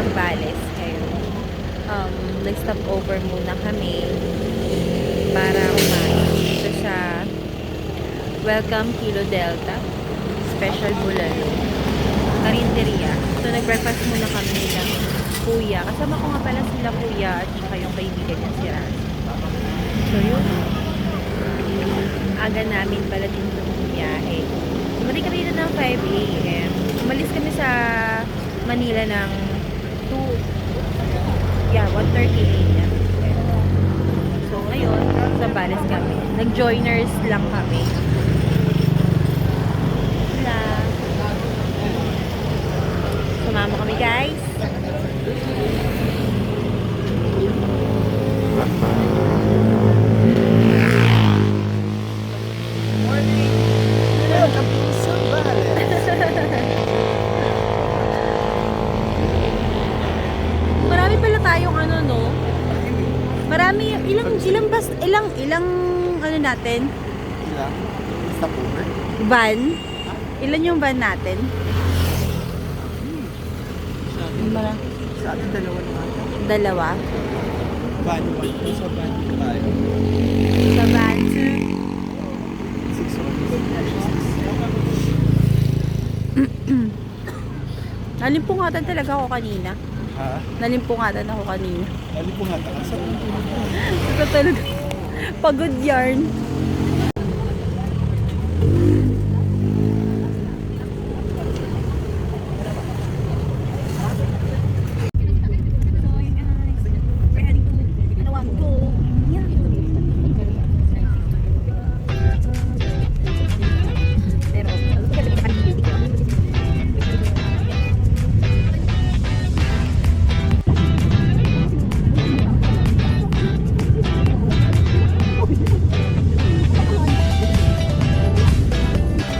Zambales ngayon. Nag-stop over muna kami para kumain dito sa Welcome Kilo Delta Special Bulalo Karinderia. So nag-breakfast muna kami ng kuya. Kasama ko nga pala sila kuya at saka yung kaibigan niya si Raz. So yun, aga namin pala din itong biyahe. Dumating kami na ng 5 AM. Umalis kami sa Manila ng 1:30 AM. So ngayon, Zambales kami. Nag-joiners lang kami. Wala. Sumama kami, guys. Marami pala tayong ano, no? Marami, ilang ano natin? Ilang? Stopover? Van? Ilan yung van natin? Sa atin dalawa naman. Dalawa? Van. Sa van tayo. Sa van, sir? 6 Nalimpungatan talaga ako kanina. Ha? Nalimpungatan ako kanina. Lali po nga tayo. Sa Ito talaga. Pagod yarn.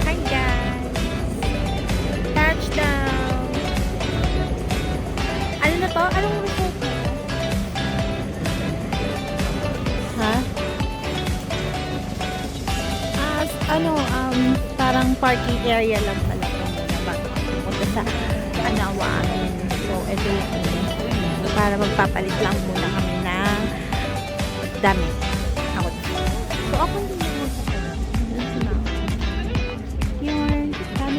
Hi guys! Touchdown! Ano na to? Anong resort na to? Ha? Parang parking area lang pala ito muna bago pumunta sa Anawan. So, ito yung para magpapalit lang muna kami ng damit. Ako. So, ako hindi na magpapalit. Yun,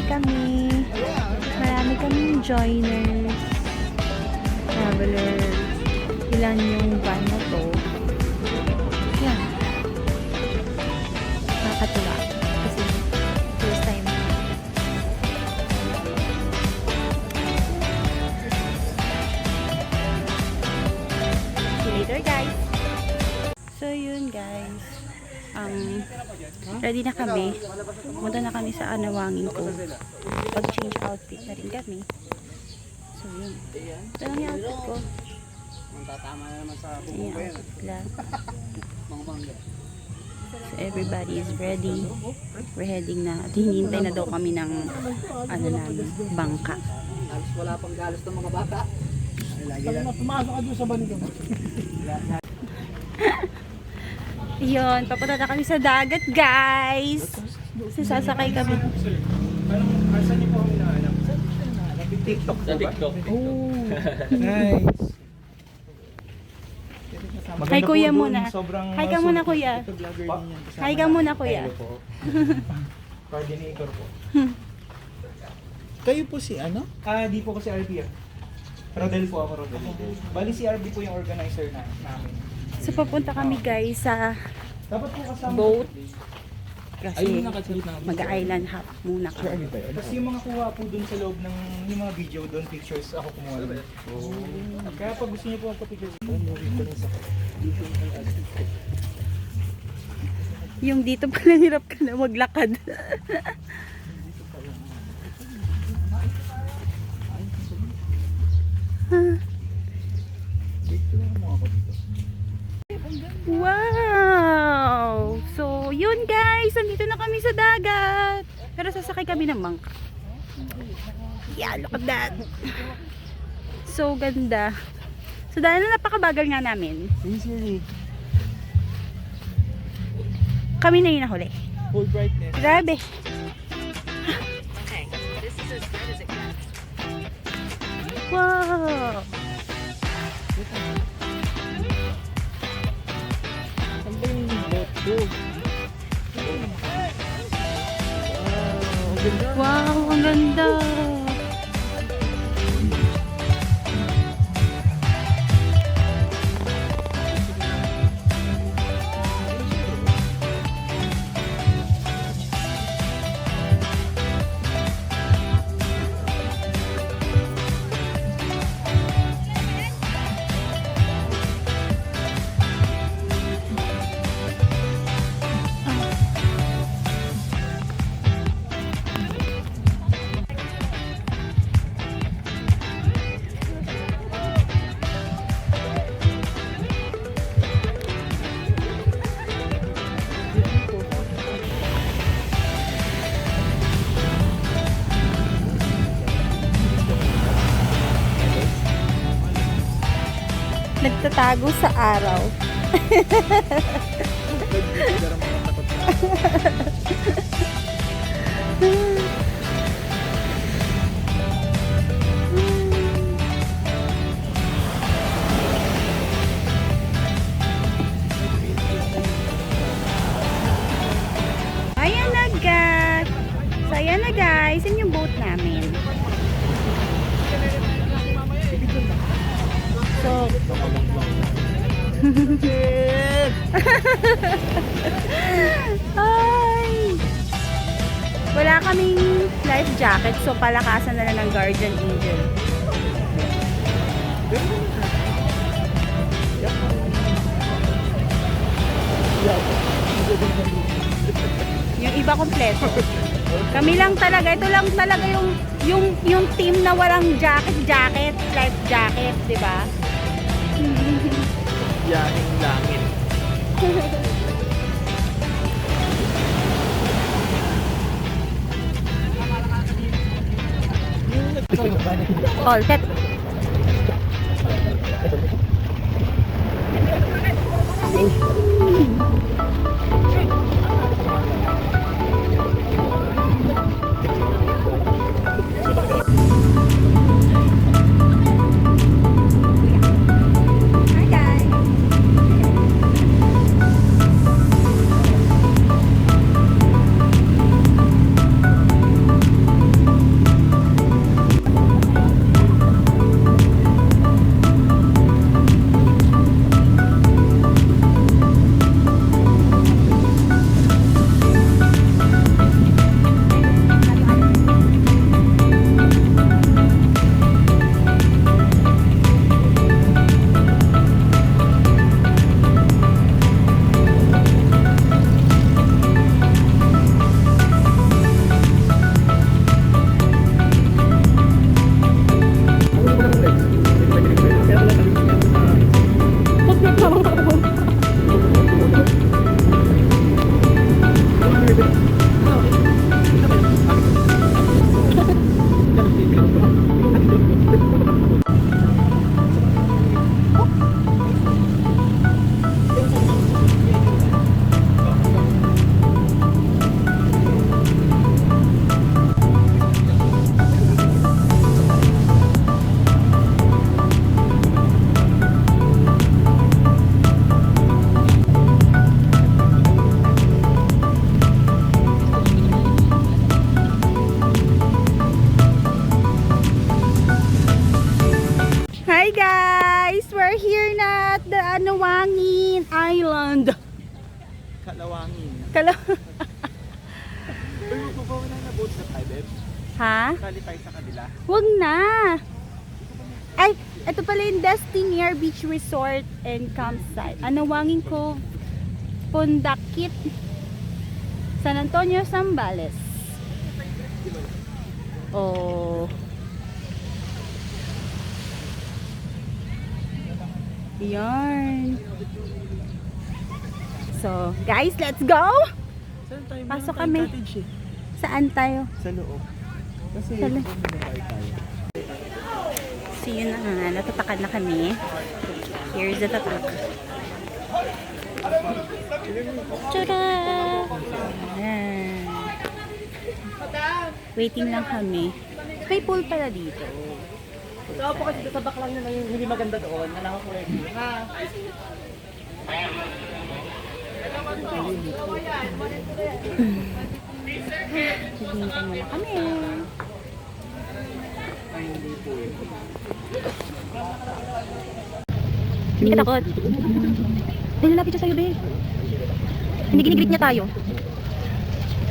kami. Marami kaming joiners. Traveler. Ilan yung van na to? Yan. Nakakatuwa. Kasi first time. See you later, guys. So, yun, guys. Ready na kami. Punta na kami sa Anawangin ko. Pag-change outfit na rin kami. So, yun. Ito lang yung outfit ko. Tatama na naman sa Ito yung outfit lang. So, everybody is ready. We're heading na. At hinihintay na daw kami ng bangka. Halos wala pang galos ng mga bata. Lagi lang. Pumasok ka doon sa banda. Yun, papunta na kami sa dagat, guys. Sasakay kami. Saan niyo po kami nahanap? TikTok. Sa TikTok. Oh, nice. Hi, kuya muna. Hi ka muna, kuya. Hi Hi ka muna, kuya. Coordinator po. Kayo po si ano? Di po ko si RB. Rodel po ako, Rodel. Bali si RB po yung organizer namin. So, papunta kami, guys, sa Dapat po kasama boat. Kasi mag-island hop muna kami. Tapos yung mga kuha po dun sa loob ng yung mga video doon, pictures, ako kumuha doon. Kaya pag gusto niyo po magpa-pictures, Yung dito pala hirap ka na maglakad. Wow! So, yun guys, nandito na kami sa dagat. Pero sasakay kami ng bangka. Yeah, look at that. So, ganda. So, dahil na napakabagal nga namin, kami na yung nahuli. Full brightness. Grabe. Wow! ganda. Nagtatago sa araw. Ayan na guys. So ayan na guys, yun yung boat namin. So, ay! Wala kaming life jacket, so palakasan na lang ng guardian angel. Yung iba kompleto. Kami lang talaga, ito lang talaga yung team na walang jacket, life jacket, 'di ba? Yahing langit. All set. Hi guys. Hi guys! We're here na at the Anawangin Island. Kalawangin. Uy, magbabawa na boat na tayo, babe. Ha? Kali tayo sa kanila. Wag na! Ay, ito pala yung Destinier Beach Resort and Campsite. Anawangin Cove, Pundakit, San Antonio, Zambales. Oh. Yarn. So, guys, let's go! Saan tayo? Pasok Meron tayong kami. cottage eh. Saan tayo? Sa loob. Kasi Sa loob. tayo. So yun na nga, natatakan na kami. Here's the tatak. Tada! Ayan. Waiting lang kami. May pool pala dito. Ikaw po kasi sa baklang na yung hindi maganda doon, na nakakulay dito. Ha? Hihintay muna kami. Hindi ka takot. Dahil nalapit siya sa'yo, be. Hindi ginigrit niya tayo.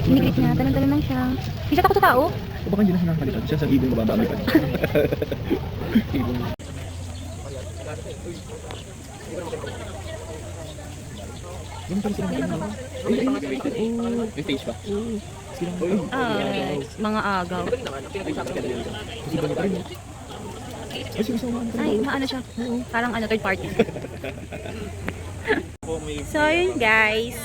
Ginigrit niya, talon-talon lang siya. Hindi siya takot sa tao. O baka hindi na siya nakakalitan. Siya sa ibong mababa may pa. Ibong. Ganun pala sila mga may face ba? Mga agaw. Kasi ba na tayo? Ay, sige, sama ka Ay, maano siya. Parang ano, third party. So, yun guys.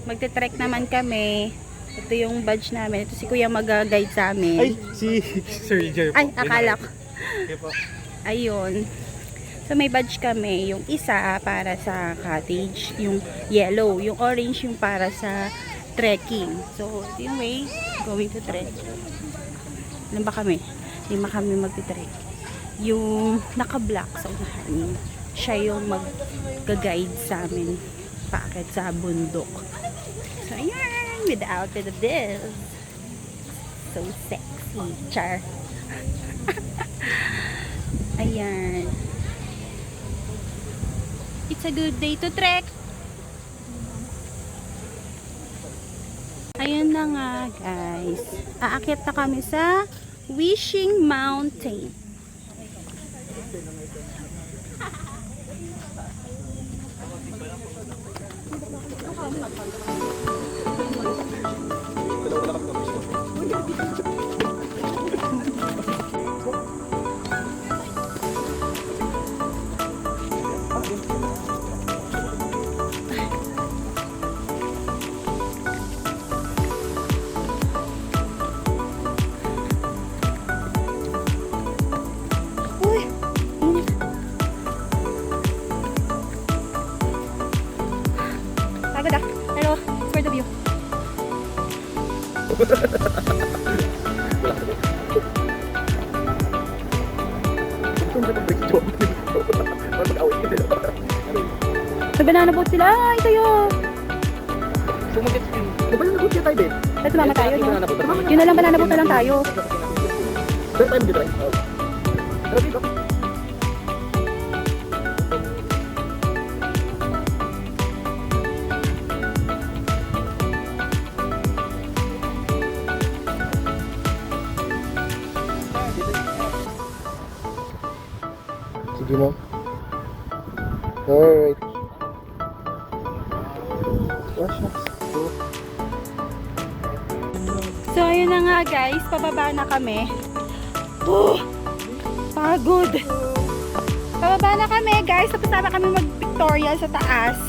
Magte-trek naman kami. Ito yung badge namin. Ito si Kuya mag-guide sa amin. Ay, si Sir Jer po. Ay, akala ko. Okay po. Ayun. So, may badge kami. Yung isa para sa cottage. Yung yellow. Yung orange yung para sa trekking. So, ito yung way going to trek. Ilan ba kami? 5 kami magte-trek. Yung naka-black sa unahan, siya yung mag-guide sa amin paakit sa bundok. So, ayan. With the outfit of this. So sexy. Char. Ayan. It's a good day to trek. Ayun na nga, guys. Aakyat na kami sa Wishing Mountain. Uy, init. Pagod ah. Pero, for the view. Kung sa pag-break job, parang mag-awit ka nila. May banana boat sila. Ay, tayo. Sumagit. Di ba yung nabot niya tayo, Ben? Ay, sumama tayo, no? Yun na lang, banana boat na lang tayo. Pero tayo mag-drive. Pero dito. Sige mo. Alright. Wash na. So, ayun na nga guys, pababa na kami. Pagod. Pababa na kami guys, tapos na kami mag-pictorial sa taas.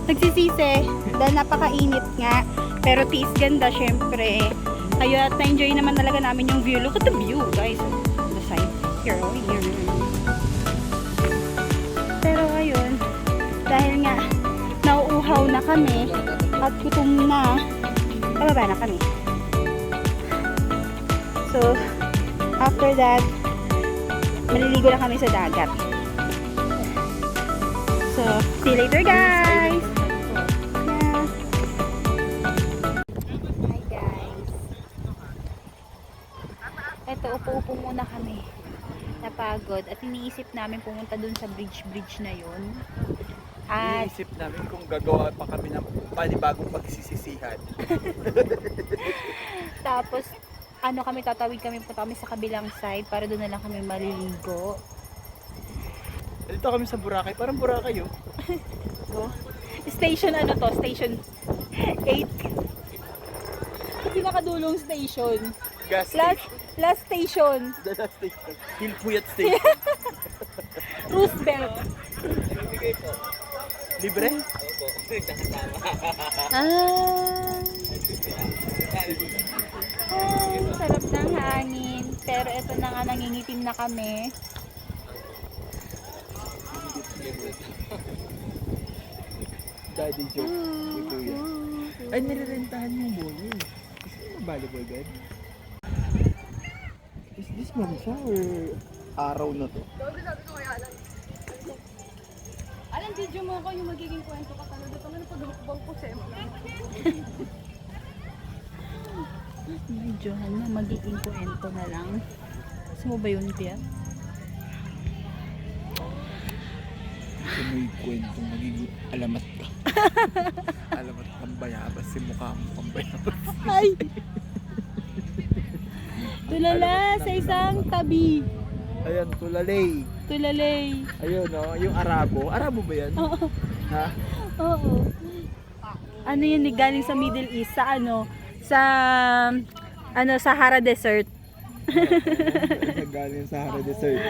Nagsisisi, dahil napakainit nga. Pero tiis ganda syempre. Kaya at na-enjoy naman talaga namin yung view. Look at the view guys. The side. Here, oh, here. Pero ayun, dahil nga nauuhaw na kami at gutom na, pababa na kami. So, after that, maliligo na kami sa dagat. So, see you later guys! Yeah. Hi guys! Eto, upo-upo muna kami. Napagod at iniisip namin pumunta dun sa bridge na yun. At Iisip namin kung gagawa pa kami ng panibagong pagsisisihan. tapos, ano kami, tatawid kami, punta kami sa kabilang side para doon na lang kami maliligo. Dito kami sa Boracay, parang Boracay oh. So, station ano to? Station 8. Pinakadulong station. Gas Last station. The last station. Hilpuyat Station. Roosevelt. Libre? Ah. Ay, sarap ng hangin. Pero ito na nga, nangingitim na kami. Daddy joke. Ni Kuya. Ay, nirerentahan yung boy. Is this a volleyball guard? Is this Marisa or araw na to? Alam, video mo ako yung magiging kwento ka talaga. Ito nga pag-hukbang ko sa'yo. Medyohan na magiging kwento na lang. Gusto mo ba yun, Pia? Kasi may kwentong magiging alamat ka. Alamat kang bayabas. Si mukha mo kang bayabas. Ay! Tulala sa isang tabi. Ayan, tulalay. Tulalay. Ayun, no? Yung Arabo. Arabo ba yan? Oo. Ha? Oo. Ano yun, galing sa Middle East, sa ano, sa Sahara Desert. Galing sa Sahara Desert.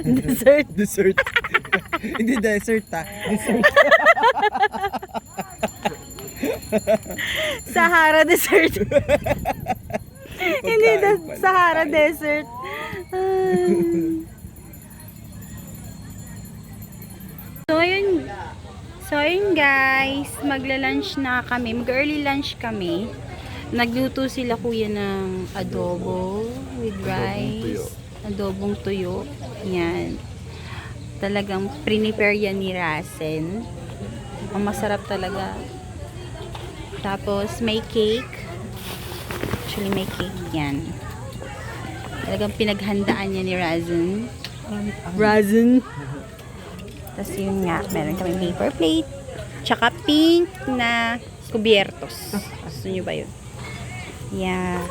Desert. Desert. Hindi desert, ha? Desert. Sahara Desert. Hindi Sahara Desert. So ayun guys, magla-lunch na kami. Mag-early lunch kami. Nagluto sila kuya ng adobo with rice. Adobong tuyo. Yan. Talagang prepare yan ni Rasen. Ang masarap talaga. Tapos may cake. Actually may cake yan. Talagang pinaghandaan niya ni Razen. Tapos yun nga, meron kami paper plate. Tsaka pink na kubiertos. Gusto nyo ba yun? Yeah.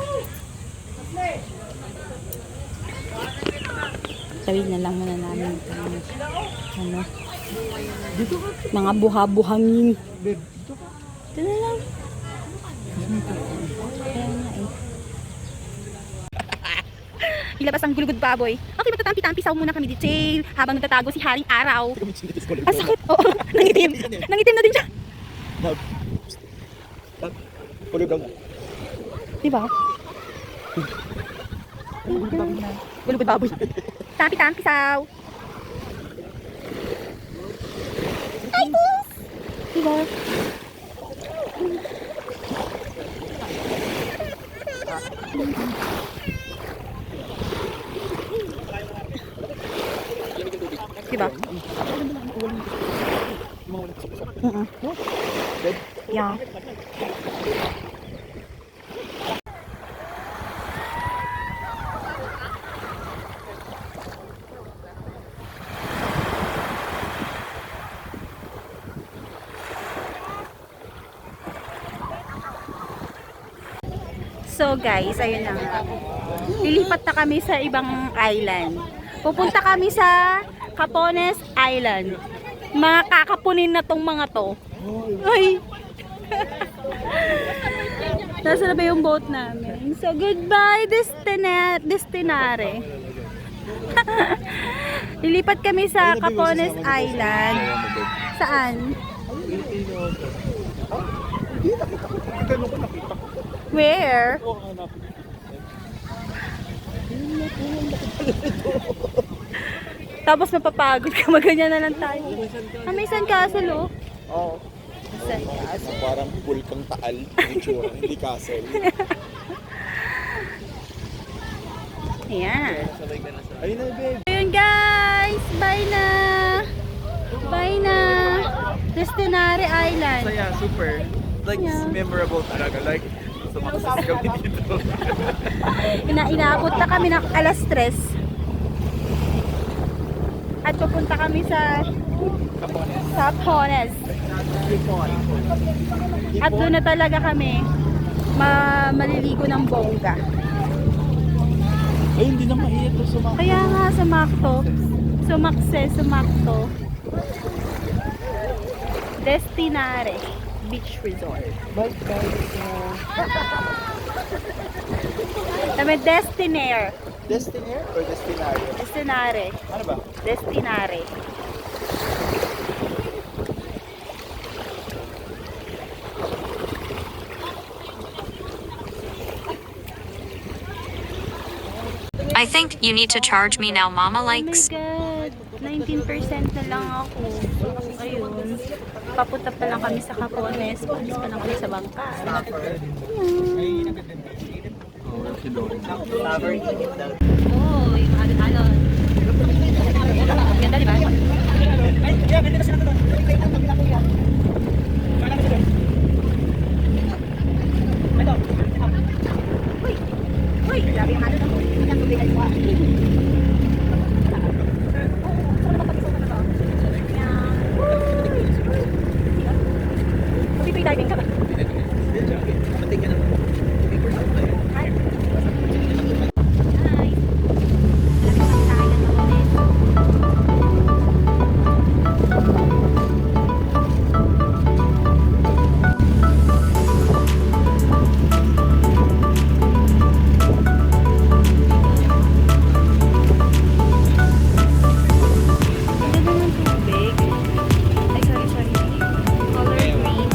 Tawid na lang muna namin itong, ano, mga buha-buhangin. Ito na lang. Kaya nga eh. Ilabas ang gulugod baboy. Okay, magtatampi-tampi-saw muna kami dito habang nagtatago si Haring Araw. Ang sakit. Oo, nangitim. Nangitim na din siya. Pulugang. Diba? Gulugod baboy. Tampi-tampi-saw. Ay, boss! Diba? Diba? Yeah. So guys, ayun na nga. Lilipat na kami sa ibang island. Pupunta kami sa Capones Island. Mga kakapunin na tong mga to. Ay! Nasa na ba yung boat namin? So goodbye Destinare. Lilipat kami sa Capones Island. Saan? Where? Tapos mapapagod ka, maganyan na lang tayo. Ah, may sandcastle oh. Oo. Sandcastle. Parang bulkang taal. Hindi castle. Ayan. Ayun na, babe. Ayun guys, bye na. Bye na. Destinare Island. Saya, super. Like, Yeah. memorable talaga. Like, sumakasas kami dito. Inaabot na kami ng alas 3. At pupunta kami sa Capones. At doon na talaga kami maliligo ng bongga. Ay, hindi na mahirap to sumakasas. Kaya nga sumakto. Destinare Beach Resort. Kami Destinaire. Destinaire or Destinario? Destinare. Ano ba? Destinare. I think you need to charge me now, Mama likes. Oh my God. 19% na lang ako. So, ayun. Papunta pa lang kami sa Capones. Palis pa lang kami sa bangka. Oh, yung alon-alon. Ganda, di ba? Uy! Diving ka ba? Ang ganda ng tubig. Ay, sorry. Color green.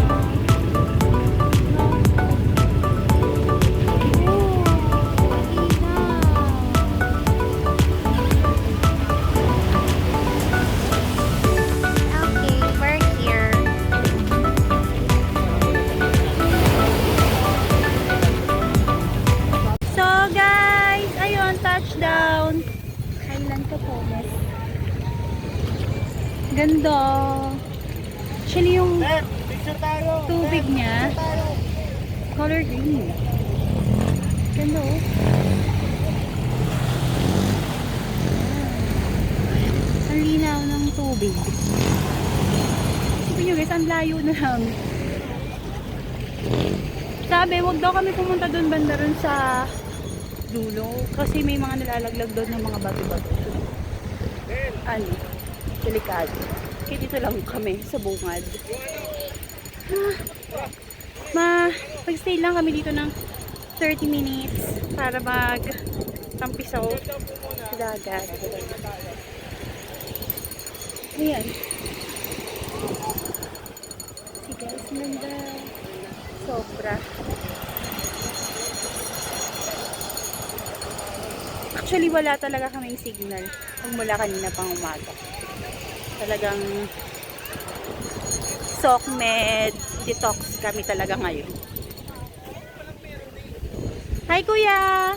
Okay, we're here. So guys, ayun, touchdown. Island Capones. Ganda. Actually yung Picture tayo! tubig niya, color green. Ganda oh. Ang linaw ng tubig. Isipin nyo guys, ang layo na lang. Sabi, wag daw kami pumunta doon banda ron sa dulo. Kasi may mga nalalaglag doon ng mga bato-bato. Ano? Delikado. Kaya dito lang kami sa bungad. Pag-stay lang kami dito ng 30 minutes para mag-tampisaw sa dagat. Ayan. Si guys, ganda. Sobra. Actually, wala talaga kaming signal mula kanina pang umaga. Talagang SOCMED detox kami talaga ngayon. Hi Kuya!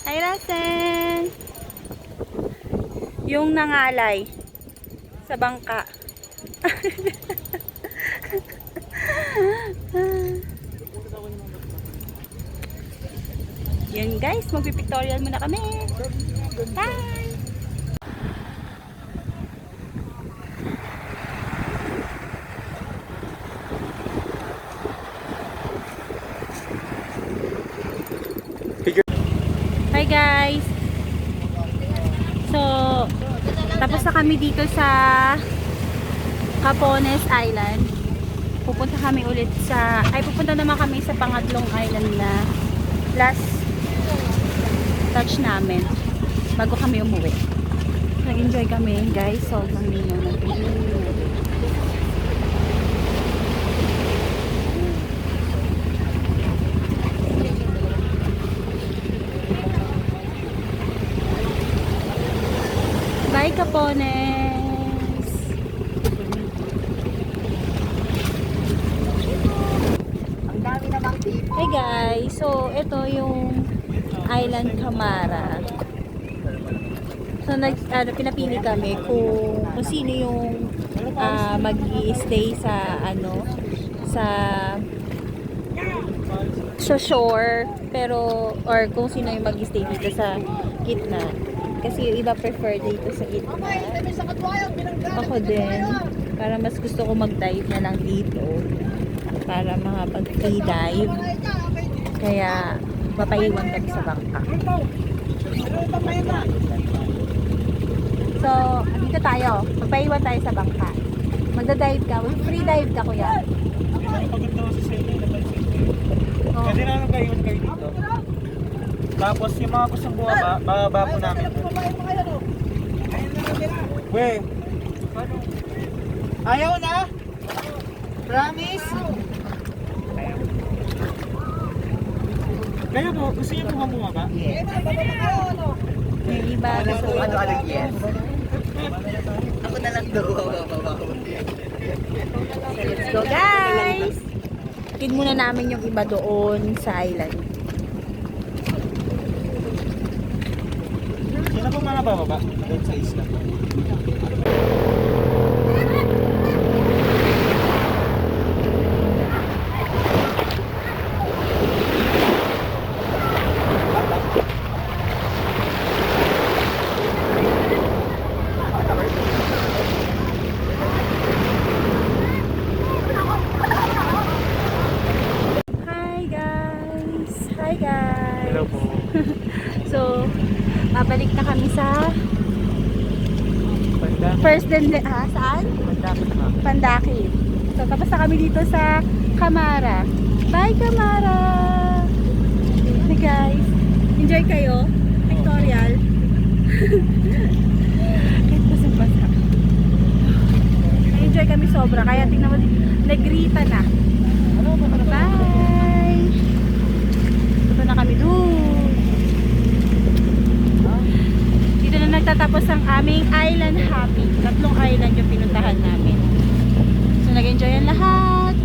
Hi Rasen! Yung nangalay sa bangka. Yan guys, magpipictorial muna kami. Bye! Hi guys! So, tapos na kami dito sa Capones Island. Pupunta kami ulit pupunta naman kami sa pangatlong island na last touch namin bago kami umuwi. Nag-enjoy kami guys. Sobrang linaw ng tubig. Bye Capones! Hey guys! So, ito yung Island Camara. So, pinapili kami kung sino yung mag-i-stay sa sa shore, pero or kung sino yung mag-i-stay dito sa gitna. Kasi yung iba prefer dito sa gitna. Ako din. Para mas gusto ko mag-dive na lang dito. Para makapag-free dive. Kaya papaiwan kami sa bangka. So, dito tayo. Papaiwan tayo sa bangka. Magda-dive ka. Free dive ka kuya. Pagod na kasi sa inyo, napansin ko. Oh. Kasi na kayo dito. Tapos yung mga gustong bumaba, bababa po namin. We, ayaw na? Promise? Kayo po, gusto niyo po ba bumaba? Yes. May iba gusto ko. Yes. Ako na lang daw. So, let's go guys! Tin muna namin yung iba doon sa island. Sino po mga bababa doon sa isla? babalik na kami sa Banda. first din, saan? Pandaki. So, tapos na kami dito sa Camara. Bye, Camara! Hey, guys. Enjoy kayo. Pictorial. Kahit basa-basa. Enjoy kami sobra. Kaya tingnan mo, negrita na. Bye! Ito na kami doon. Dito na nagtatapos ang aming island hopping. 3 island yung pinuntahan namin. So, nag-enjoy ang lahat.